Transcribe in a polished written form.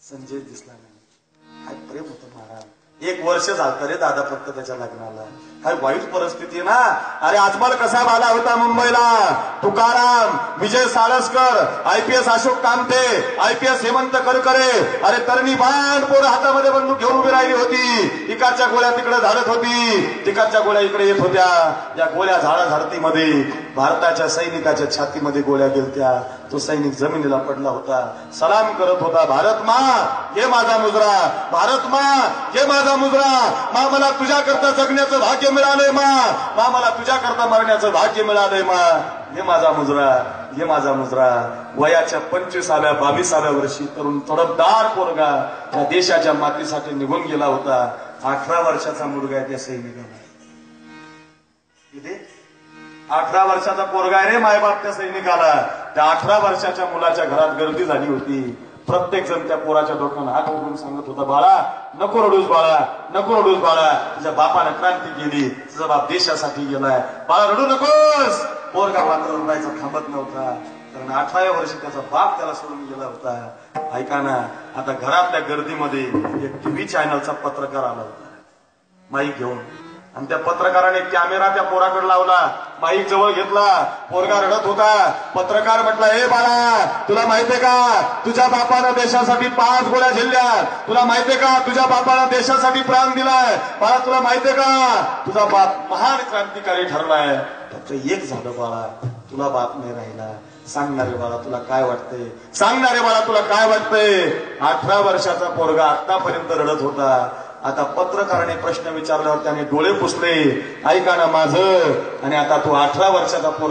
संजय दिसला नाही. काय प्रेम होतं महाराज. 1 वर्ष झालं रे दादा फक्त त्याच्या लग्नाला. काय वाईट परिस्थिती ना. अरे अजमल कसाब आला होता मुंबईला, तुकाराम, विजय साळसकर, IPS अशोक कामते, IPS हेमंत करकरे. अरे तरणी बाण पोर हातामध्ये बंदूक घेऊन उभी राहिली होती. इकडच्या गोळ्या तिकडे झाडत होती, तिकडच्या गोळ्या इकडे येत होत्या. या गोळ्या झाडाझाडतीमध्ये भारताच्या सैनिकाच्या छातीमध्ये गोळ्या गेलत्या. तो सैनिक जमिनीला पडला होता, सलाम करत होता, भारत मा हे माझा मुजरा, भारत मा हे माझा मुजरा. मा मला तुझ्या करता जगण्याचं भाग्य मिळालंय मा मला तुझ्या करता मरण्याचं भाग्य मिळालंय मा. हे माझा मुजरा, हे माझा मुजरा. वयाच्या 25व्या 22व्या वर्षी तरुण तडफदार पोरगा या देशाच्या मातीसाठी निघून गेला होता. 18 वर्षाचा मुलगा आहे त्या सैनिकाला. इथे 18 वर्षाचा पोरगा आहे रे मायबाप त्या सैनिकाला. त्या 18 वर्षाच्या मुलाच्या घरात गर्दी झाली होती. प्रत्येक जण त्या पोराच्या डोक्यानं हात उघडून सांगत होता, बाळा नको रडूस, बाळा नको रडूस, बाळा तुझ्या बापानं क्रांती केली, तुझा बाप देशासाठी गेलाय, बाळा रडू नकोस. पोरगा मात्र रडायचा थांबत नव्हता, कारण 18व्या वर्षी त्याचा बाप त्याला सोडून गेला होता. ऐका ना, आता घरातल्या गर्दीमध्ये एक TV चॅनलचा पत्रकार आला होता माईक घेऊन, आणि त्या पत्रकाराने कॅमेरा त्या पोराकडे लावला, माईक जवळ घेतला. पोरगा रडत होता. पत्रकार म्हटला, हे बाळा तुला माहितीये का तुझ्या बापानं देशासाठी 5 गोळ्या झेलल्या, तुला माहितीये का तुझ्या बापानं देशासाठी प्राण दिलाय, बाळा तुला माहितीये का तुझा बाप महान क्रांतिकारी ठरलाय. फक्त एक झालं बाळा, तुला बाप नाही राहिला. सांगणारे बाळा तुला काय वाटतंय, सांगणारे बाळा तुला काय वाटतंय. 18 वर्षाचा पोरगा आतापर्यंत रडत होता. आता पत्रकाराने प्रश्न विचारल्यावर त्याने डोळे पुसले, ऐका ना माझं. आणि आता तू 18 वर्षाचा पोरगा